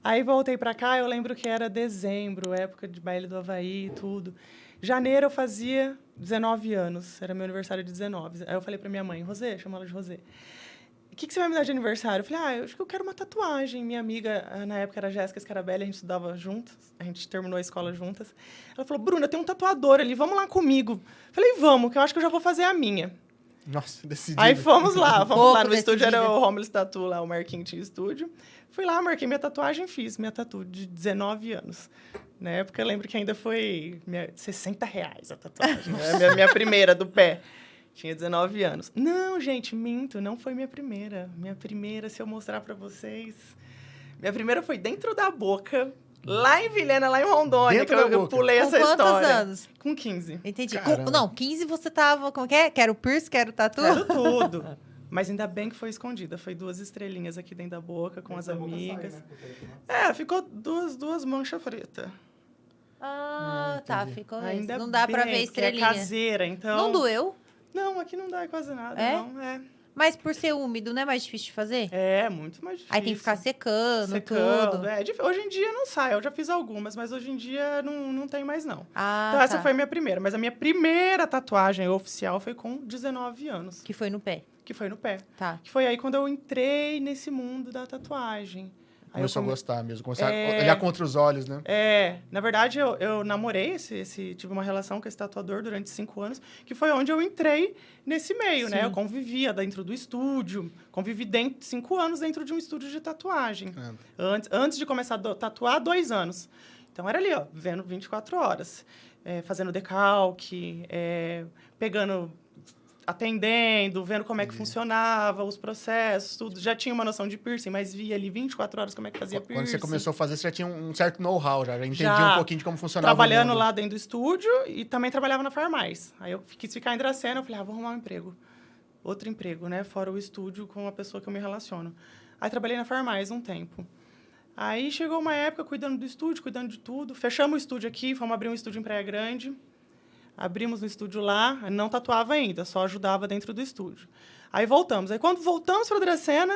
Aí voltei pra cá, eu lembro que era dezembro, época de baile do Havaí e tudo. Janeiro eu fazia 19 anos, era meu aniversário de 19. Aí eu falei pra minha mãe, Rosê, chama ela de Rosê. O que você vai me dar de aniversário? Eu falei, eu acho que eu quero uma tatuagem. Minha amiga, na época, era a Jéssica Scarabelli, a gente estudava juntas, a gente terminou a escola juntas. Ela falou, Bruna, tem um tatuador ali, vamos lá comigo. Eu falei, vamos, que eu acho que eu já vou fazer a minha. Nossa, decidido. Aí fomos lá no decidida. estúdio, era o Homeless Tattoo lá, o Marquinhos tinha estúdio. Fui lá, marquei minha tatuagem, fiz minha tatu de 19 anos. Na época, eu lembro que ainda foi R$60 a tatuagem, né? minha primeira do pé. Tinha 19 anos. Não, gente, minto, não foi minha primeira. Minha primeira, se eu mostrar pra vocês... Minha primeira foi dentro da boca, lá em Vilhena, lá em Rondônia, Dentro que da eu boca? pulei Com essa quantos história. anos? Com 15. Entendi. Caramba. Não, 15 você tava... Como que é? Quero piercing, quero tatu? Quero tudo. Mas ainda bem que foi escondida. Foi 2 estrelinhas aqui dentro da boca, com as amigas. Ficou duas manchas pretas. Ah, tá. entendi. Ficou Ainda isso. Não dá pra ver bem, porque é estrelinha. caseira, então... Não doeu? Não, aqui não dá quase nada, É? não. Mas por ser úmido, não é mais difícil de fazer? É, muito mais difícil. Aí tem que ficar secando, secando. tudo. Hoje em dia não sai. Eu já fiz algumas, mas hoje em dia não tem mais, não. Ah, Então, essa tá. foi a minha primeira. Mas a minha primeira tatuagem oficial foi com 19 anos. Que foi no pé. Que foi no pé. Tá. Que foi aí quando eu entrei nesse mundo da tatuagem. Aí Começou eu a gostar mesmo. Começar a olhar contra os olhos, né? na verdade, eu namorei tive uma relação com esse tatuador durante 5 anos, que foi onde eu entrei nesse meio, né? Sim. Eu convivia dentro do estúdio, convivi 5 anos dentro de um estúdio de tatuagem. Antes de começar a tatuar, 2 anos. Então, era ali, ó, vendo 24 horas, fazendo decalque, pegando... atendendo, vendo como é que funcionava, os processos, tudo. Já tinha uma noção de piercing, mas via ali 24 horas como é que fazia piercing. Quando você começou a fazer, você já tinha um certo know-how, já entendia Já. um pouquinho de como funcionava Trabalhando o mundo. lá dentro do estúdio e também trabalhava na Farmais. Aí eu quis ficar em Dracena, eu falei, vou arrumar um emprego. Outro emprego, né? Fora o estúdio com a pessoa que eu me relaciono. Aí trabalhei na Farmais um tempo. Aí chegou uma época cuidando do estúdio, cuidando de tudo. Fechamos o estúdio aqui, fomos abrir um estúdio em Praia Grande. Abrimos no estúdio lá, não tatuava ainda, só ajudava dentro do estúdio. Aí voltamos. Aí quando voltamos para Dracena,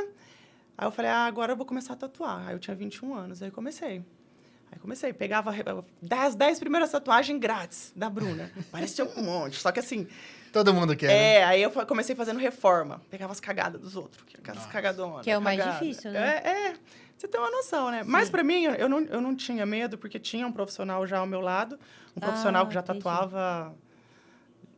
aí eu falei, agora eu vou começar a tatuar. Aí eu tinha 21 anos, aí comecei. Pegava 10 primeiras tatuagens grátis da Bruna. Parecia um monte, só que assim... Todo mundo quer, né? Aí eu comecei fazendo reforma. Pegava as cagadas dos outros, aquelas cagadonas. Que é o mais cagada. difícil, né? Você tem uma noção, né? Mas pra mim, eu não tinha medo, porque tinha um profissional já ao meu lado. Um profissional que já entendi. tatuava...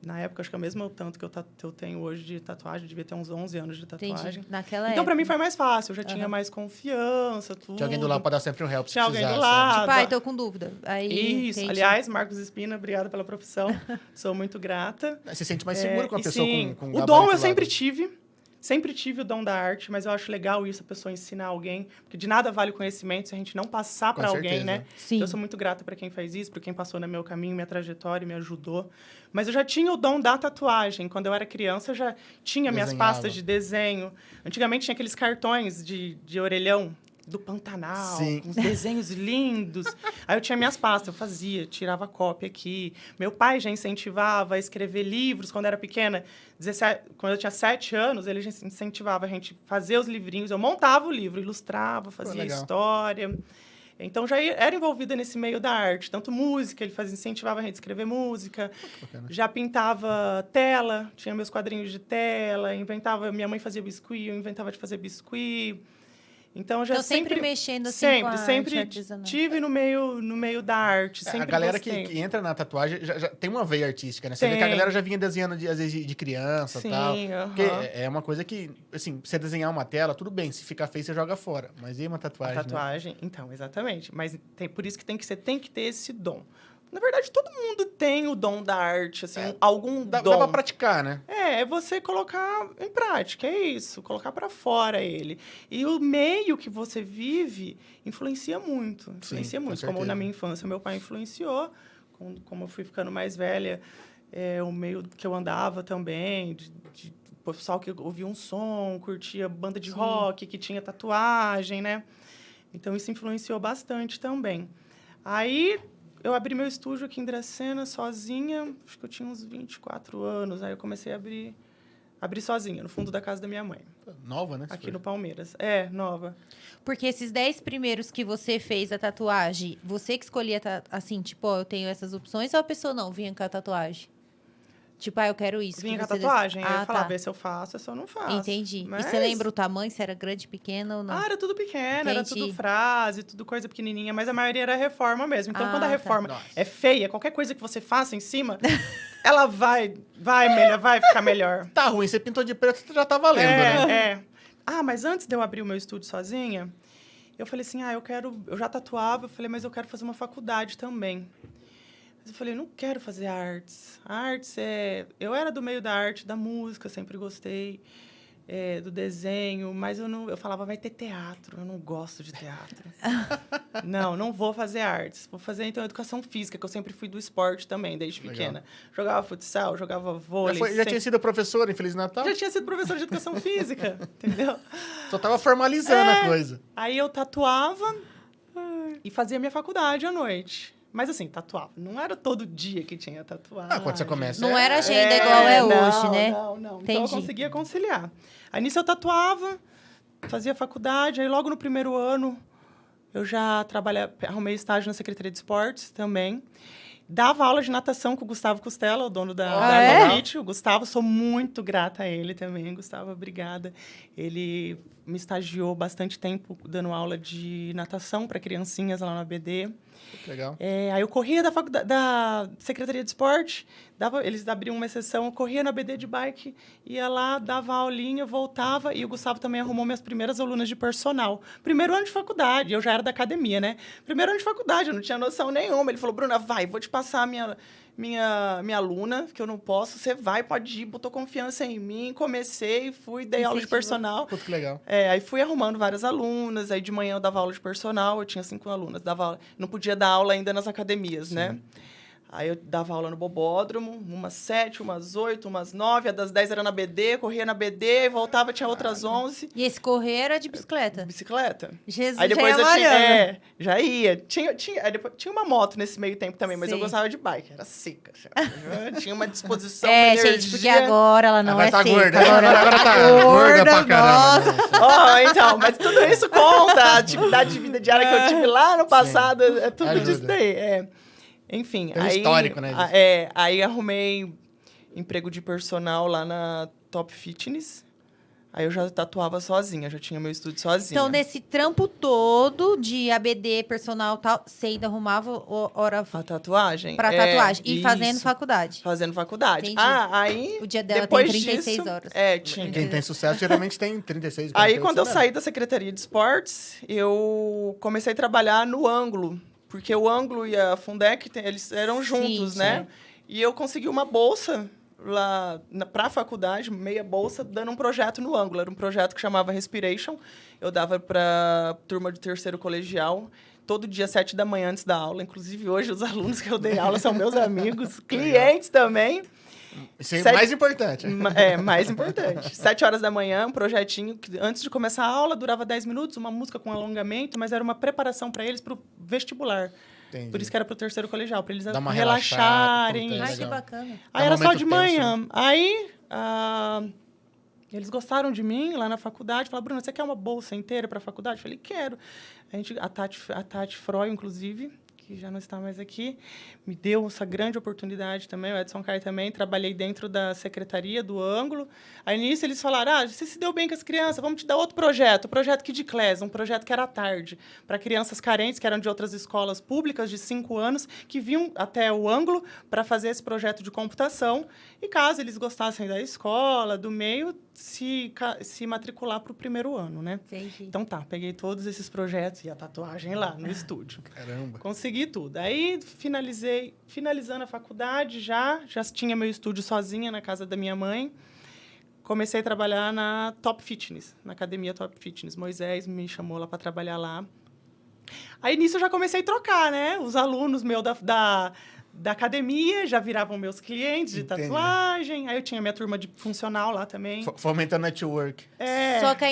Na época, acho que é o mesmo tanto que eu tenho hoje de tatuagem. Devia ter uns 11 anos de tatuagem. Entendi. Naquela Então, pra época. mim, foi mais fácil. Eu já tinha mais confiança, tudo. Tinha alguém do lado para dar sempre um help se Tinha alguém do precisasse, lado. Tipo, ai, tô com dúvida. Aí, Isso. entendi. Aliás, Marcos Espina, obrigada pela profissão. Sou muito grata. Você se sente mais seguro com a E pessoa sim, com o gabarito dom eu lá, sempre né? tive. Sempre tive o dom da arte, mas eu acho legal isso, a pessoa ensinar alguém. Porque de nada vale o conhecimento se a gente não passar para alguém, certeza. né? Sim. Eu sou muito grata para quem faz isso, por quem passou no meu caminho, minha trajetória, me ajudou. Mas eu já tinha o dom da tatuagem. Quando eu era criança, eu já tinha minhas Desenhava. pastas de desenho. Antigamente tinha aqueles cartões de orelhão do Pantanal, Sim. com uns desenhos lindos. Aí eu tinha minhas pastas, eu fazia, tirava cópia aqui. Meu pai já incentivava a escrever livros quando eu era pequena. Quando eu tinha 7 anos, ele já incentivava a gente fazer os livrinhos. Eu montava o livro, ilustrava, fazia legal. história. Então, já era envolvida nesse meio da arte. Tanto música, ele incentivava a gente a escrever música. Bacana. Já pintava tela, tinha meus quadrinhos de tela. Minha mãe fazia biscuit, eu inventava de fazer biscuit. Então, eu já Então, sempre mexendo assim com a arte artesanal. tive no meio da arte. Sempre A galera gostei. que entra na tatuagem já tem uma veia artística, né? Você vê que a galera já vinha desenhando, às vezes, de criança e Sim, tal. aham. Porque é uma coisa que, assim, você desenhar uma tela, tudo bem. Se ficar feio, você joga fora. Mas e uma tatuagem, A tatuagem, então, exatamente. Mas por isso que tem que ter esse dom. Na verdade, todo mundo tem o dom da arte, assim, algum né? Dá dom. pra praticar, né? É você colocar em prática, é isso. Colocar pra fora ele. E o meio que você vive influencia muito. Influencia com muito. certeza. Como na minha infância, meu pai influenciou. Como eu fui ficando mais velha, o meio que eu andava também, o pessoal que ouvia um som, curtia banda de rock, que tinha tatuagem, né? Então, isso influenciou bastante também. Aí, eu abri meu estúdio aqui em Dracena, sozinha. Acho que eu tinha uns 24 anos. Aí, eu comecei a Abri sozinha, no fundo da casa da minha mãe. Nova, né? Aqui no Palmeiras. Nova. Porque esses 10 primeiros que você fez a tatuagem, você que escolhia, assim, tipo, eu tenho essas opções, ou a pessoa não vinha com a tatuagem? Tipo, eu quero isso. Vinha com a tatuagem. Aí eu falava, tá. esse eu faço, esse eu não faço. Entendi. Mas... E você lembra o tamanho? Se era grande, pequeno ou não? era tudo pequeno, era tudo frase, tudo coisa pequenininha. Mas a maioria era reforma mesmo. Então, quando a reforma é feia, qualquer coisa que você faça em cima, ela vai ficar melhor. Tá ruim, você pintou de preto, já tá valendo, né? Mas antes de eu abrir o meu estúdio sozinha, eu falei assim, eu já tatuava, eu falei, mas eu quero fazer uma faculdade também. Mas eu falei, não quero fazer artes. Artes eu era do meio da arte, da música, sempre gostei, do desenho, mas eu falava, vai ter teatro, eu não gosto de teatro. não vou fazer artes. Vou fazer, então, educação física, que eu sempre fui do esporte também, desde pequena. Jogava futsal, jogava vôlei. Já tinha sido professora em Feliz Natal? Já tinha sido professora de educação física, entendeu? Só tava formalizando a coisa. Aí eu tatuava e fazia minha faculdade à noite. Mas assim, tatuava. Não era todo dia que tinha tatuagem. Quando você começa... Não era agenda igual hoje, né? Não. Então eu conseguia conciliar. Aí nisso eu tatuava, fazia faculdade. Aí logo no primeiro ano eu já arrumei estágio na Secretaria de Esportes também. Dava aula de natação com o Gustavo Costela, o dono da Fit. O Gustavo, sou muito grata a ele também. Gustavo, obrigada. Ele me estagiou bastante tempo dando aula de natação para criancinhas lá no ABD. Legal. Aí eu corria da Secretaria de Esporte, eles abriam uma exceção, eu corria na ABD de bike, ia lá, dava aulinha, voltava, e o Gustavo também arrumou minhas primeiras alunas de personal. Primeiro ano de faculdade, eu já era da academia, né? Primeiro ano de faculdade, eu não tinha noção nenhuma. Ele falou, Bruna, vou te passar a minha aluna, que eu não posso, você pode ir, botou confiança em mim, fui, dei aula de personal. Puta, que legal. Aí fui arrumando várias alunas, aí de manhã eu dava aula de personal, eu tinha 5 alunas, não podia dar aula ainda nas academias, né? Aí eu dava aula no Bobódromo, umas 7, umas 8, umas 9, a das 10 era na BD, corria na BD, voltava, tinha outras 11. E esse correr era de bicicleta? Bicicleta. Jesus, aí depois já ia já ia. Tinha uma moto nesse meio tempo também, mas eu gostava de bike, era seca. Tinha uma disposição, uma energia. Gente, porque agora ela não tá seca. Gorda. Agora tá gorda pra caramba. Então, mas tudo isso conta, a atividade de vida diária que eu tive lá no passado, é tudo disso daí, Enfim, tem histórico, né? Aí arrumei emprego de personal lá na Top Fitness. Aí eu já tatuava sozinha, já tinha meu estúdio sozinha. Então, nesse trampo todo de ABD, personal e tal, você ainda arrumava hora... A tatuagem? Pra tatuagem. E isso. fazendo faculdade. Fazendo faculdade. Entendi. Aí... O dia dela depois tem 36 disso, horas. Tinha. Quem tem sucesso geralmente tem 36. Aí, quando eu saí da Secretaria de Esportes, eu comecei a trabalhar no Ângulo. Porque o Ângulo e a Fundec, eles eram juntos, né? E eu consegui uma bolsa lá para a faculdade, meia bolsa, dando um projeto no Ângulo. Era um projeto que chamava Respiration. Eu dava para turma de terceiro colegial, todo dia, 7 da manhã antes da aula. Inclusive, hoje, os alunos que eu dei aula são meus amigos, clientes também. Isso é mais importante. Mais importante. 7 horas da manhã, um projetinho que, antes de começar a aula, durava 10 minutos, uma música com alongamento, mas era uma preparação para eles para o vestibular. Entendi. Por isso que era para o terceiro colegial, para eles relaxarem. Ai, que bacana. Aí era só de manhã. Aí, eles gostaram de mim lá na faculdade. Falaram, Bruna, você quer uma bolsa inteira para a faculdade? Eu falei, quero. A Tati Froy, inclusive, que já não está mais aqui, me deu essa grande oportunidade também, o Edson Kai também, trabalhei dentro da secretaria do Ângulo. Aí, nisso, eles falaram, você se deu bem com as crianças, vamos te dar outro projeto, o projeto Kid Class, um projeto que era à tarde, para crianças carentes, que eram de outras escolas públicas de 5 anos, que vinham até o Ângulo para fazer esse projeto de computação, e caso eles gostassem da escola, do meio, se matricular para o primeiro ano, né? Entendi. Então peguei todos esses projetos e a tatuagem lá no estúdio. Caramba. Consegui tudo. Aí, finalizando a faculdade, já tinha meu estúdio sozinha na casa da minha mãe. Comecei a trabalhar na Top Fitness, na academia Top Fitness. Moisés me chamou lá para trabalhar lá. Aí, nisso, eu já comecei a trocar, né? Os alunos meus da academia já viravam meus clientes de tatuagem. Aí eu tinha minha turma de funcional lá também. Fomentando network. Só que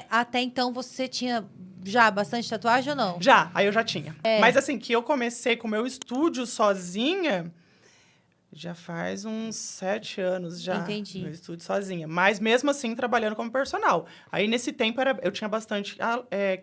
até então você tinha já bastante tatuagem ou não? Já, aí eu já tinha. Mas assim, que eu comecei com o meu estúdio sozinha, Já faz uns 7 anos já. Entendi. No estúdio sozinha. Mas mesmo assim, trabalhando como personal. Aí, nesse tempo, eu tinha bastante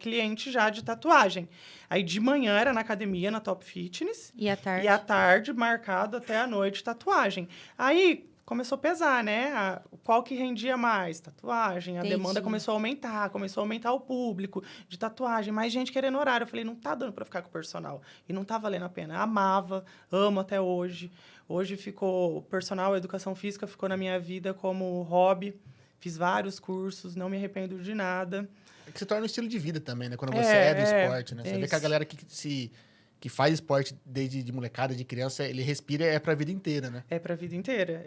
cliente já de tatuagem. Aí, de manhã, era na academia, na Top Fitness. E à tarde? E à tarde, marcado até a noite, tatuagem. Aí, começou a pesar, né? Qual que rendia mais? Tatuagem. A Entendi. demanda começou a aumentar o público de tatuagem. Mais gente querendo horário. Eu falei, não tá dando pra ficar com o personal. E não tá valendo a pena. Amava, amo até hoje. Hoje ficou, personal, educação física ficou na minha vida como hobby. Fiz vários cursos, não me arrependo de nada. É que se torna um estilo de vida também, né? Quando você é do esporte, né? Você vê que a galera que faz esporte desde de molecada, de criança, ele respira pra vida inteira, né? É pra vida inteira.